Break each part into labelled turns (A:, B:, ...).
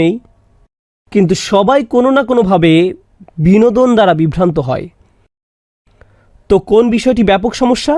A: নেই, কিন্তু সবাই কোনো না কোনোভাবে বিনোদন দ্বারা বিভ্রান্ত হয়। তো কোন বিষয়টি ব্যাপক সমস্যা?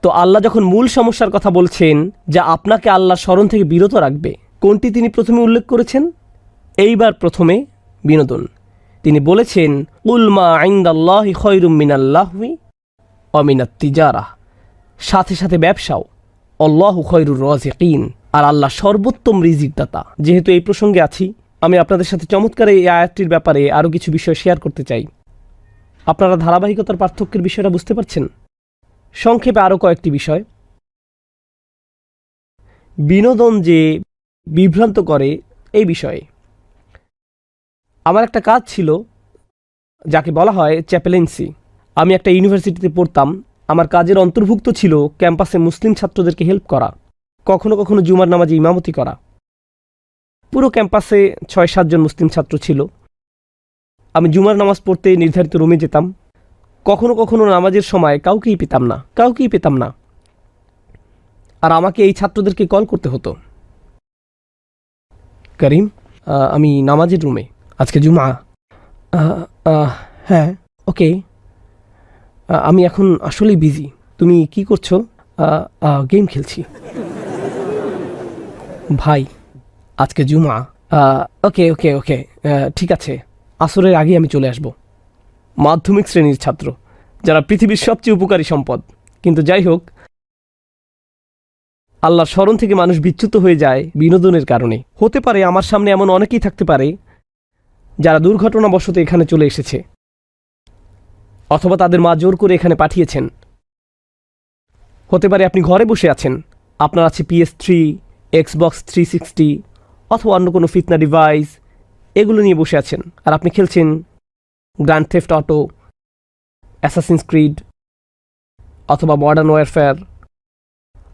A: তো আল্লাহ যখন মূল সমস্যার কথা বলছেন, যা আপনাকে আল্লাহর স্মরণ থেকে বিরত রাখবে, কোনটি তিনি প্রথমে উল্লেখ করেছেন? এইবার প্রথমে বিনোদন। তিনি বলেছেন, কুল মা ইনদাল্লাহি খায়রুম মিনাল্লাহবি ওয়া মিনাত তিজারা, সাথে সাথে ব্যবসাও। আল্লাহু খায়রুর রাযিকিন, আর আল্লাহ সর্বোত্তম রিজিক দাতা। যেহেতু এই প্রসঙ্গে আছি, আমি আপনাদের সাথে চমৎকার এই আয়াতটির ব্যাপারে আরও কিছু বিষয় শেয়ার করতে চাই। আপনারা ধারাবাহিকতার পার্থক্যের বিষয়টা বুঝতে পারছেন? সংক্ষেপে আরও কয়েকটি বিষয়। বিনোদন যে বিভ্রান্ত করে এই বিষয়ে আমার একটা কাজ ছিল, যাকে বলা হয় চ্যাপেলেন্সি। আমি একটা ইউনিভার্সিটিতে পড়তাম। আমার কাজের অন্তর্ভুক্ত ছিল ক্যাম্পাসে মুসলিম ছাত্রদেরকে হেল্প করা, কখনো কখনো জুমার নামাজে ইমামতি করা। পুরো ক্যাম্পাসে ৬-৭ জন মুসলিম ছাত্র ছিল। আমি জুমার নামাজ পড়তে নির্ধারিত রুমে যেতাম। কখনো কখনো নামাজের সময় কাউকেই পেতাম না। আর আমাকে এই ছাত্রদেরকে কল করতে হতো, করিম, আমি নামাজের রুমে, আজকে জুমা। হ্যাঁ, ওকে, আমি এখন আসলেই বিজি। তুমি কি করছো? গেম খেলছি। ভাই, আজকে জুমা। ওকে ওকে ওকে, ঠিক আছে, আসরের আগে আমি চলে আসব। মাধ্যমিক শ্রেণীর ছাত্র, যারা পৃথিবীর সবচেয়ে উপকারী সম্পদ। কিন্তু যাই হোক, আল্লাহর স্মরণ থেকে মানুষ বিচ্যুত হয়ে যায় বিনোদনের কারণে। হতে পারে আমার সামনে এমন অনেকেই থাকতে পারে যারা দুর্ঘটনাবশত এখানে চলে এসেছে, অথবা তাদের মা জোর করে এখানে পাঠিয়েছেন। হতে পারে আপনি ঘরে বসে আছেন, আপনার আছে PS3, Xbox 360, অথবা অন্য কোনো ফিতনা ডিভাইস, এগুলো নিয়ে বসে আছেন, আর আপনি খেলছেন grand theft auto, Assassin's Creed, অথবা মডার্ন ওয়ারফেয়ার।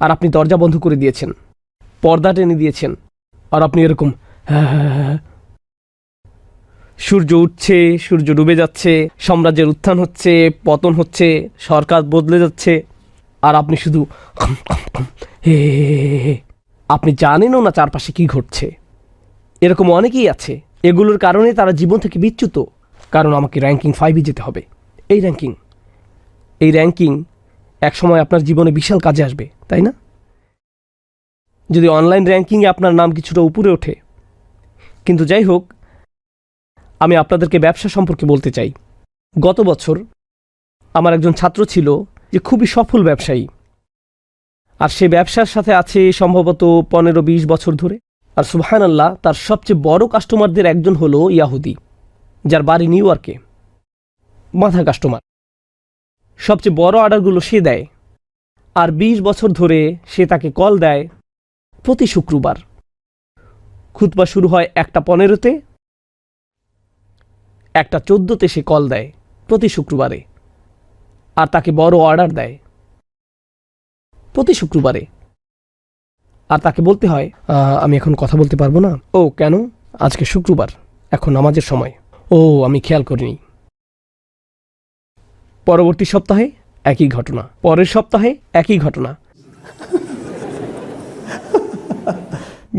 A: আর আপনি দরজা বন্ধ করে দিয়েছেন, পর্দা টেনে দিয়েছেন, আর আপনি এরকম সূর্য উঠছে, সূর্য ডুবে যাচ্ছে, সাম্রাজ্যের উত্থান হচ্ছে, পতন হচ্ছে, সরকার বদলে যাচ্ছে, আর আপনি শুধু আপনি জানেনও না চারপাশে কি ঘটছে। এরকম অনেকেই আছে। এগুলোর কারণে তারা জীবন থেকে বিচ্যুত। কারণ আমাকে র্যাঙ্কিং 5-এ যেতে হবে। এই র্যাঙ্কিং একসময় আপনার জীবনে বিশাল কাজে আসবে, তাই না? যদি অনলাইন র্যাঙ্কিংয়ে আপনার নাম কিছুটা উপরে ওঠে। কিন্তু যাই হোক, আমি আপনাদেরকে ব্যবসা সম্পর্কে বলতে চাই। গত বছর আমার একজন ছাত্র ছিল যে খুবই সফল ব্যবসায়ী, আর সে ব্যবসার সাথে আছে সম্ভবত 15-20 বছর ধরে। আর সুবহানাল্লাহ, তার সবচেয়ে বড় কাস্টমারদের একজন হলো ইয়াহুদি, যার বাড়ি নিউ ইয়র্কে। মাথা কাস্টমার, সবচেয়ে বড় অর্ডারগুলো সে দেয়। আর 20 বছর ধরে সে তাকে কল দেয় প্রতি শুক্রবার। খুতবা শুরু হয় 1:15-তে, 1:14-তে সে কল দেয় প্রতি শুক্রবারে, আর তাকে বড় অর্ডার দেয় প্রতি শুক্রবারে। আর তাকে বলতে হয়, আমি এখন কথা বলতে পারবো না। ও কেন? আজকে শুক্রবার, এখন নামাজের সময়। ও, আমি খেয়াল করিনি। পরবর্তী সপ্তাহে একই ঘটনা, পরের সপ্তাহে একই ঘটনা।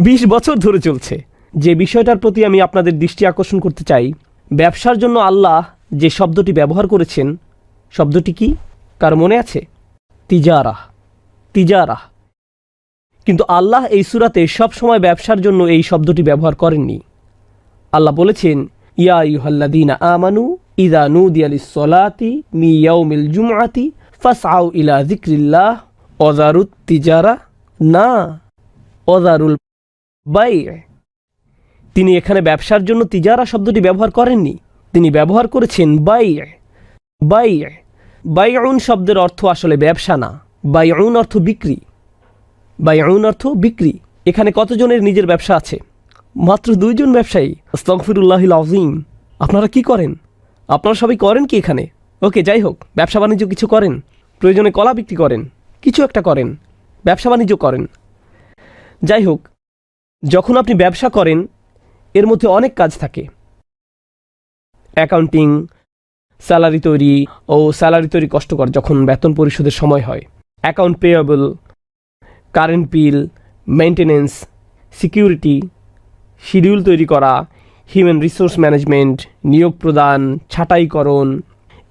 A: 20 বছর ধরে চলছে। যে বিষয়টার প্রতি আমি আপনাদের দৃষ্টি আকর্ষণ করতে চাই, ব্যবসার জন্য আল্লাহ যে শব্দটি ব্যবহার করেছেন, শব্দটি কি কার মনে আছে? তিজারা। কিন্তু আল্লাহ এই সূরাতে সবসময় ব্যবসার জন্য এই শব্দটি ব্যবহার করেননি। আল্লাহ বলেছেন, ইয়া আইয়ুহাল্লাযীনা আমানু ইযা নুদিয়া লিস-সালাতি মিন ইয়াউমিল জুমআতি ফাসআউ ইলা যিকরিল্লাহ ওয়া যারুত তিজারা, না ওয়াজারুল বাই'। তিনি এখানে ব্যবসার জন্য তিজারা শব্দটি ব্যবহার করেননি, তিনি ব্যবহার করেছেন বাই'। বাইউন শব্দের অর্থ আসলে ব্যবসা না, বাইউন অর্থ বিক্রি। এখানে কতজনের নিজের ব্যবসা আছে? মাত্র 2 জন ব্যবসায়ী। আস্তাগফিরুল্লাহিল আযীম। আপনারা কি করেন? আপনারা সবাই করেন কি এখানে? ওকে, যাই হোক, ব্যবসা বাণিজ্য কিছু করেন, প্রয়োজনে কলা বিক্রি করেন, কিছু একটা করেন, ব্যবসা বাণিজ্য করেন। যাই হোক, যখন আপনি ব্যবসা করেন, এর মধ্যে অনেক কাজ থাকে। অ্যাকাউন্টিং, স্যালারি তৈরি কষ্টকর যখন বেতন পরিশোধের সময় হয়। Account payable, current bill, maintenance, security, schedule তৈরি করা, হিউম্যান রিসোর্স ম্যানেজমেন্ট, নিয়োগ প্রদান, ছাঁটাইকরণ,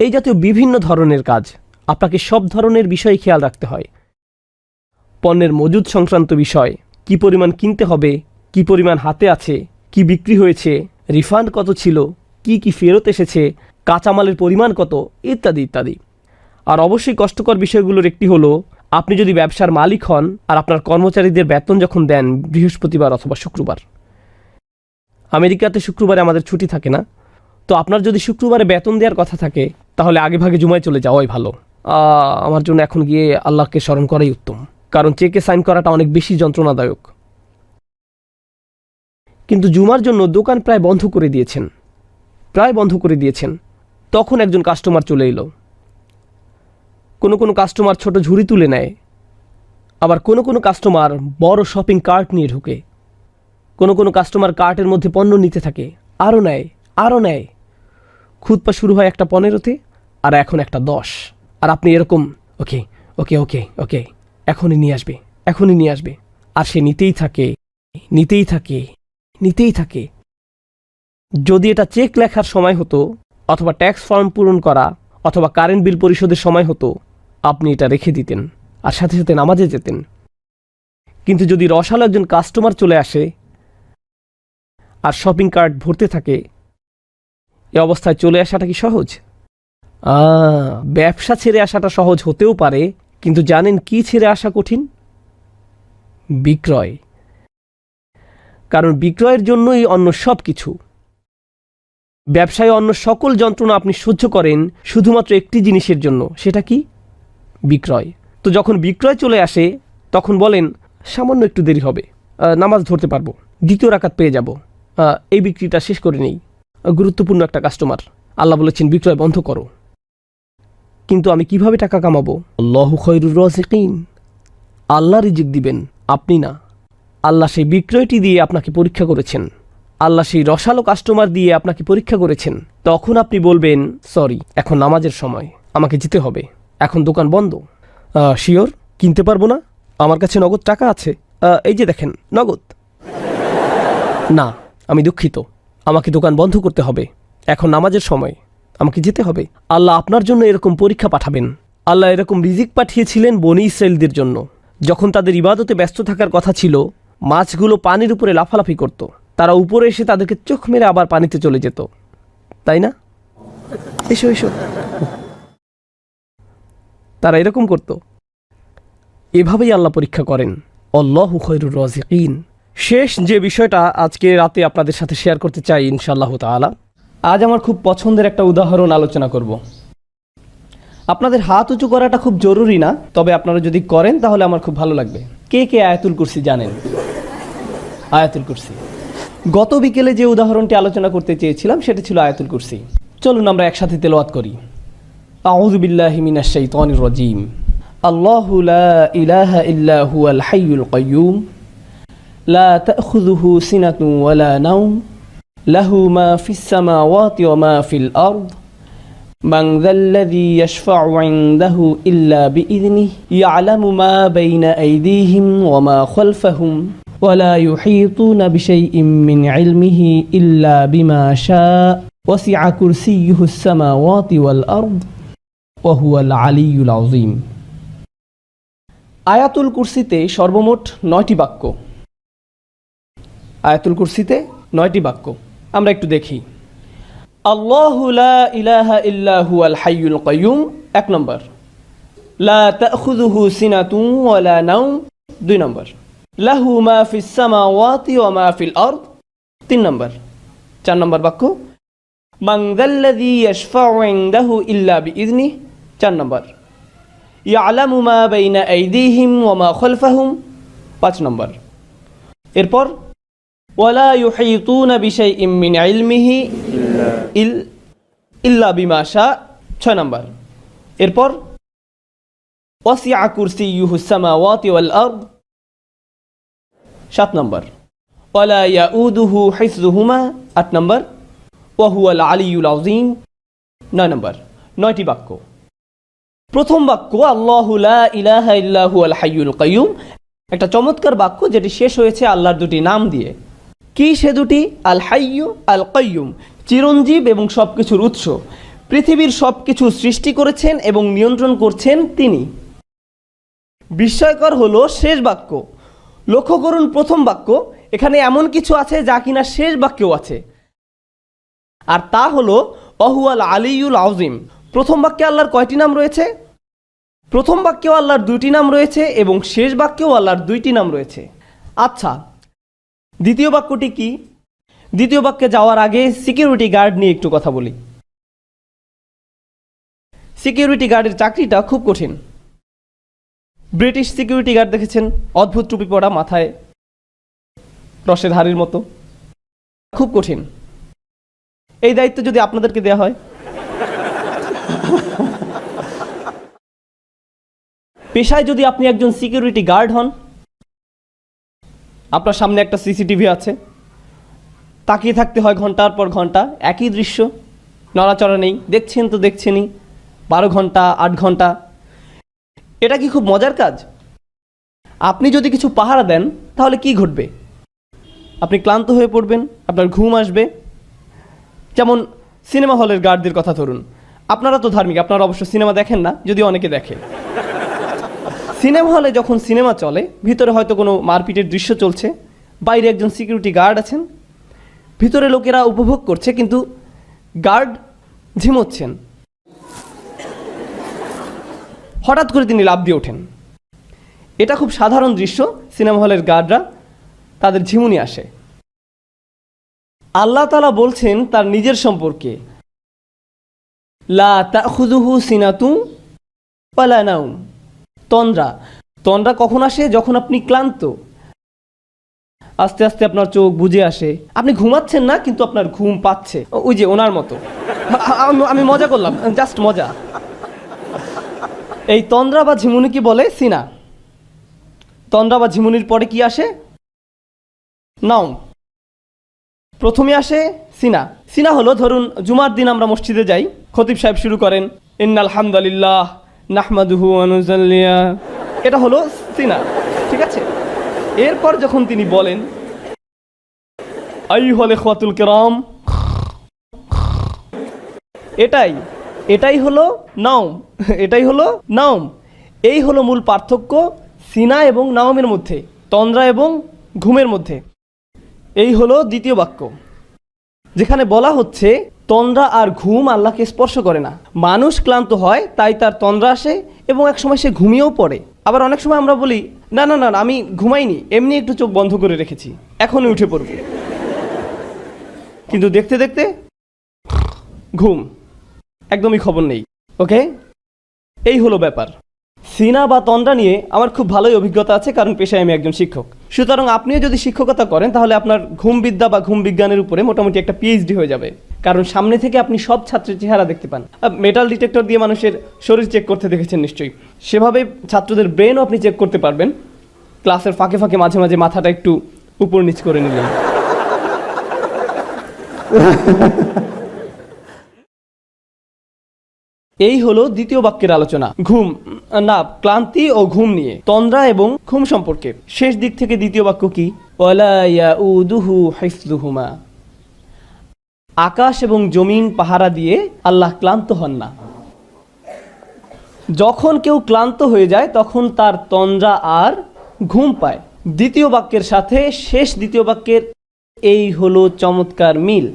A: এই জাতীয় বিভিন্ন ধরনের কাজ। আপনাকে সব ধরনের বিষয় খেয়াল রাখতে হয়। পণ্যের মজুদ সংক্রান্ত বিষয়, কি পরিমাণ কিনতে হবে, কি পরিমাণ হাতে আছে, কি বিক্রি হয়েছে, রিফান্ড কত ছিল, কি কি ফেরত এসেছে, কাঁচামালের পরিমাণ কত, ইত্যাদি ইত্যাদি। আর অবশ্যই কষ্টকর বিষয়গুলোর একটি হলো, আপনি যদি ব্যবসার মালিক হন আর আপনার কর্মচারীদের বেতন যখন দেন বৃহস্পতিবার অথবা শুক্রবার, আমেরিকাতে শুক্রবারে আমাদের ছুটি থাকে না, তো আপনার যদি শুক্রবারে বেতন দেওয়ার কথা থাকে তাহলে আগে ভাগে জুমায় চলে যাওয়াই ভালো। আমার জন্য এখন গিয়ে আল্লাহকে স্মরণ করাই উত্তম, কারণ চেকে সাইন করাটা অনেক বেশি যন্ত্রণাদায়ক। কিন্তু জুমার জন্য দোকান প্রায় বন্ধ করে দিয়েছেন। তখন একজন কাস্টমার চলে এলো। কোনো কাস্টমার ছোট ঝুড়ি তুলে নেয়, আবার কোনো কাস্টমার বড় শপিং কার্ট নিয়ে ঢুকে, কোনো কাস্টমার কার্টের মধ্যে পণ্য নিতে থাকে, আরও নেয়। খুতপা শুরু হয় একটা 15-তে, আর এখন একটা 10, আর আপনি এরকম ওকে ওকে ওকে ওকে এখনই নিয়ে আসবে, আর সে নিতেই থাকে। যদি এটা চেক লেখার সময় হতো, অথবা ট্যাক্স ফর্ম পূরণ করা, অথবা কারেন্ট বিল পরিশোধের সময় হতো, আপনি এটা রেখে দিতেন আর সাথে সাথে নামাজে যেতেন। কিন্তু যদি রসালো একজন কাস্টমার চলে আসে আর শপিং কার্ট ভরতে থাকে, এ অবস্থায় চলে আসাটা কি সহজ? ব্যবসা ছেড়ে আসাটা সহজ হতেও পারে, কিন্তু জানেন কি ছেড়ে আসা কঠিন? বিক্রয়। কারণ বিক্রয়ের জন্যই অন্য সব কিছু। ব্যবসায় অন্য সকল যন্ত্রণা আপনি সহ্য করেন শুধুমাত্র একটি জিনিসের জন্য, সেটা কি? বিক্রয়। তো যখন বিক্রয় চলে আসে তখন বলেন সামান্য একটু দেরি হবে, নামাজ ধরতে পারবো, দ্বিতীয় রাকাত পেয়ে যাব, এই বিক্রিটা শেষ করে নেই, গুরুত্বপূর্ণ একটা কাস্টমার, আল্লাহ বলেছেন বিক্রয় বন্ধ করো। কিন্তু আমি কিভাবে টাকা কামাবো? আল্লাহু খায়রুর রাযিকিন, আল্লাহ রিজিক দিবেন, আপনি না। আল্লাহ সেই বিক্রয়টি দিয়ে আপনাকে পরীক্ষা করেছেন, আল্লাহ সেই রসালো কাস্টমার দিয়ে আপনাকে পরীক্ষা করেছেন। তখন আপনি বলবেন সরি, এখন নামাজের সময়, আমাকে যেতে হবে, এখন দোকান বন্ধ। শিওর কিনতে পারবো না, আমার কাছে নগদ টাকা আছে, এই যে দেখেন নগদ। না, আমি দুঃখিত, আমাকে দোকান বন্ধ করতে হবে, এখন নামাজের সময়, আমাকে যেতে হবে। আল্লাহ আপনার জন্য এরকম পরীক্ষা পাঠাবেন। আল্লাহ এরকম রিজিক পাঠিয়েছিলেন বনী ইসরাঈলদের জন্য। যখন তাদের ইবাদতে ব্যস্ত থাকার কথা ছিল, মাছগুলো পানির উপরে লাফালাফি করত, তারা উপরে এসে তাদেরকে চোখ মেরে আবার পানিতে চলে যেত, তাই না? এসো। তারা এরকম করত। এভাবেই আল্লাহ পরীক্ষা করেন। আল্লাহু খায়রুর রাযিকিন। শেষ যে বিষয়টা আজকে রাতে আপনাদের সাথে শেয়ার করতে চাই ইনশাআল্লাহ তাআলা, আজ আমার খুব পছন্দের একটা উদাহরণ আলোচনা করব। আপনাদের হাত উঁচু করাটা খুব জরুরি না, তবে আপনারা যদি করেন তাহলে আমার খুব ভালো লাগবে। কে আয়াতুল কুরসি জানেন? আয়াতুল কুরসি। গত বিকেলে যে উদাহরণটি আলোচনা করতে চেয়েছিলাম সেটা ছিল আয়াতুল কুরসি। চলুন আমরা একসাথে তেলাওয়াত করি। আউযু বিল্লাহি মিনাশ শাইতানির রাজীম। আল্লাহু লা ইলাহা ইল্লা হুয়াল হাইয়ুল কাইয়্যুম লা তাখুযুহু সিনাতুন ওয়ালা নাওম লাহু মা ফিস সামাওয়াতি ওয়া মা ফিল আরদ মান যাল্লাযী ইয়াশফা'ু 'ইনদাহু ইল্লা বিইযনিহি ইয়া'লামু মা বাইনা আইদিহিম ওয়া মা খালফাহুম ولا يحيطون بشيء من علمه إلا بما شاء وسع كرسيه السماوات والأرض وهو العلي العظيم। আয়াতুল কুরসিতে সর্বমোট 9টি বাক্য। আয়াতুল কুরসিতে 9টি বাক্য আমরা একটু দেখি। আল্লাহু লা ইলাহা ইল্লা হুয়াল হাইয়ুল কাইয়্যুম 1 নম্বর। লা তাখুযুহু সিনাতুন ওয়ালা নাওম 2 নম্বর। লাহু মা ফিস সামাওয়াতি ওয়া মা ফিল আরদ 3 নম্বর। 4 নম্বর বাক্য মান যাল্লাযী ইয়াশফা'ু 'ইনদাহু ইল্লা বিইযনিহি 4 নম্বর। ইয়া'লামু মা বাইনা আইদিহিম ওয়া মা খালফাহুম 5 নম্বর। এরপর ওয়ালা ইউহীতুনা বিশাইইম মিন ইলমিহি ইল্লা বিমা শা 6 নম্বর। এরপর ওয়াসি'a কুরসিয়্যুহুস সামাওয়াতি ওয়াল আরদ 7 নম্বর। ওয়ালা ইয়াউদুহু হিফযুহুমা 8 নম্বর। ওয়া হুয়াল আলিয়্যুল আযীম 9 নম্বর। 9টি বাক্য। প্রথম বাক্য আল্লাহু লা ইলাহা ইল্লা হুয়াল হাইয়ুল কাইয়্যুম,
B: একটা চমৎকার বাক্য যেটি শেষ হয়েছে আল্লাহর দুটি নাম দিয়ে। কি সে দুটি? আল হাইয়্যু আল কাইয়্যুম, চিরঞ্জীব এবং সব কিছুর উৎস। পৃথিবীর সব কিছু সৃষ্টি করেছেন এবং নিয়ন্ত্রণ করছেন তিনি। বিস্ময়কর হলো শেষ বাক্য। লক্ষ্য করুন প্রথম বাক্য, এখানে এমন কিছু আছে যা কিনা শেষ বাক্যেও আছে, আর তা হলো অহুয়াল আলিয়ুল আযীম। প্রথম বাক্যে আল্লাহর কয়টি নাম রয়েছে? প্রথম বাক্যেও আল্লাহর দুইটি নাম রয়েছে এবং শেষ বাক্যেও আল্লাহর দুইটি নাম রয়েছে। আচ্ছা, দ্বিতীয় বাক্যটি কি? দ্বিতীয় বাক্যে যাওয়ার আগে সিকিউরিটি গার্ড নিয়ে একটু কথা বলি। সিকিউরিটি গার্ডের চাকরিটা খুব কঠিন। ব্রিটিশ সিকিউরিটি গার্ড দেখেছেন, অদ্ভুত টুপি পরা, মাথায় রসের হাড়ির মতো, খুব কঠিন। এই দায়িত্ব যদি আপনাদেরকে দেওয়া হয়, পেশায় যদি আপনি একজন সিকিউরিটি গার্ড হন, আপনার সামনে একটা সিসিটিভি আছে, তাকিয়ে থাকতে হয় ঘন্টার পর ঘন্টা, একই দৃশ্য, নড়াচড়া নেই, দেখছেন তো দেখছেনই, 12 ঘন্টা 8 ঘন্টা। এটা কি খুব মজার কাজ? আপনি যদি কিছু পাহারা দেন তাহলে কি ঘটবে? আপনি ক্লান্ত হয়ে পড়বেন, আপনার ঘুম আসবে। যেমন সিনেমা হলের গার্ডদের কথা ধরুন। আপনারা তো ধার্মিক, আপনারা অবশ্য সিনেমা দেখেন না, যদি অনেকে দেখে। সিনেমা হলে যখন সিনেমা চলে, ভিতরে হয়তো কোনো মারপিটের দৃশ্য চলছে, বাইরে একজন সিকিউরিটি গার্ড আছেন, ভিতরে লোকেরা উপভোগ করছে, কিন্তু গার্ড ঝিমোচ্ছেন। হঠাৎ করে তিনি লাফ দিয়ে ওঠেন। এটা খুব সাধারণ দৃশ্য, সিনেমা হলের গার্ডরা তাদের ঝিমুনি আসে। আল্লাহ তাআলা বলছেন তার নিজের সম্পর্কে, লা তাখুযুহু সিনাতুন ওয়ালা নাওম। তন্দ্রা, তন্দ্রা কখন আসে? যখন আপনি ক্লান্ত, আস্তে আস্তে আপনার চোখ বুজে আসে, আপনি ঘুমাচ্ছেন না কিন্তু আপনার ঘুম পাচ্ছে, ওই যে ওনার মতো। আমি মজা করলাম, জাস্ট মজা। এই তন্দ্রা বা ঝিমুনি কি বলে? সিনা। তন্দ্রা বা ঝিমুনির পরে কি আসে? নাওম। প্রথমে আসে সিনা। সিনা হলো, ধরুন জুমার দিন আমরা মসজিদে যাই, খতিব সাহেব শুরু করেন ইন্নাল হামদুলিল্লাহ নাহমাদুহু ওয়া নুসাল্লি, এটা হলো সিনা, ঠিক আছে? এরপর যখন তিনি বলেন আইয়ুহাল ইখওয়াতুল কিরাম, এটাই হলো নাওম, এটাই হলো নাওম। এই হলো মূল পার্থক্য সিনা এবং নাওমের মধ্যে, তন্দ্রা এবং ঘুমের মধ্যে। এই হলো দ্বিতীয় বাক্য, যেখানে বলা হচ্ছে তন্দ্রা আর ঘুম আল্লাহকে স্পর্শ করে না। মানুষ ক্লান্ত হয়, তাই তার তন্দ্রা আসে এবং এক সময় সে ঘুমিয়েও পড়ে। আবার অনেক সময় আমরা বলি না না না, আমি ঘুমাইনি, এমনি একটু চোখ বন্ধ করে রেখেছি, এখনই উঠে পড়ব, কিন্তু দেখতে দেখতে ঘুম, একদমই খবর নেই। ওকে, এই হলো ব্যাপার। সিনা বা তন্দ্রা নিয়ে আমার খুব ভালোই অভিজ্ঞতা আছে, কারণ পেশায় আমি একজন শিক্ষক। সুতরাং আপনিও যদি শিক্ষকতা করেন তাহলে আপনার ঘুমবিদ্যা বা ঘুম বিজ্ঞানের উপরে মোটামুটি একটা পিএইচডি হয়ে যাবে, কারণ সামনে থেকে আপনি সব ছাত্রের চেহারা দেখতে পান। মেটাল ডিটেক্টর দিয়ে মানুষের শরীর চেক করতে দেখেছেন নিশ্চয়ই, সেভাবে ছাত্রদের ব্রেনও আপনি চেক করতে পারবেন। ক্লাসের ফাঁকে ফাঁকে মাঝে মাঝে মাথাটা একটু উপর নিচ করে নিলেন। এই হলো দ্বিতীয় বাক্যের আলোচনা, ঘুম না ক্লান্তি ও ঘুম নিয়ে, তন্দ্রা এবং ঘুম সম্পর্কে। শেষ দিক থেকে দ্বিতীয় বাক্য কি? ওয়ালা ইয়াউদুহু হিফযুহুমা, আকাশ এবং জমিন পাহারা দিয়ে আল্লাহ ক্লান্ত হন না। যখন কেউ ক্লান্ত হয়ে যায় তখন তার তন্দ্রা আর ঘুম পায়। দ্বিতীয় বাক্যের সাথে শেষ দ্বিতীয় বাক্যের এই হলো চমৎকার মিল।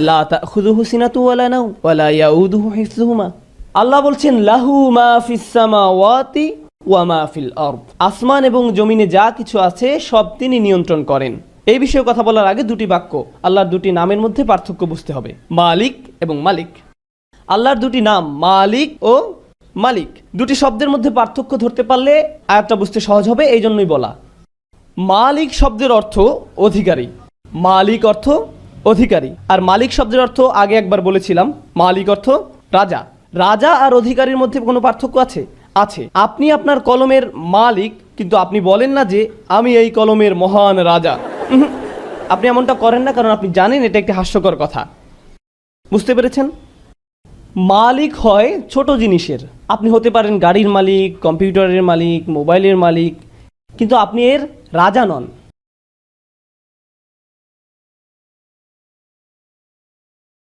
B: লা তাখুযুহু সিনাতুন ওয়ালা নাওম ওয়ালা ইয়াউদুহু হিফযুহুমা। আল্লাহ বলছেন লাহু মা ফিস সামাওয়াতি ওয়া মা ফিল আরদ, আসমান এবং জমিনে যা কিছু আছে সব তিনি নিয়ন্ত্রণ করেন। এই বিষয়ে কথা বলার আগে দুটি বাক্য, আল্লাহর দুটি নামের মধ্যে পার্থক্য বুঝতে হবে, মালিক এবং মালিক। আল্লাহর দুটি নাম মালিক ও মালিক, দুটি শব্দের মধ্যে পার্থক্য ধরতে পারলে আয়াতটা বুঝতে সহজ হবে, এই জন্যই বলা। মালিক শব্দের অর্থ অধিকারী, মালিক অর্থ অধিকারী, আর মালিক শব্দের অর্থ আগে একবার বলেছিলাম, মালিক অর্থ রাজা। রাজা আর অধিকারীর মধ্যে কোনো পার্থক্য আছে? আছে। আপনি আপনার কলমের মালিক, কিন্তু আপনি বলেন না যে আমি এই কলমের মহান রাজা। আপনি এমনটা করেন না, কারণ আপনি জানেন এটা একটি হাস্যকর কথা। বুঝতে পেরেছেন? মালিক হয় ছোট জিনিসের। আপনি হতে পারেন গাড়ির মালিক, কম্পিউটারের মালিক, মোবাইলের মালিক, কিন্তু আপনি এর রাজা নন।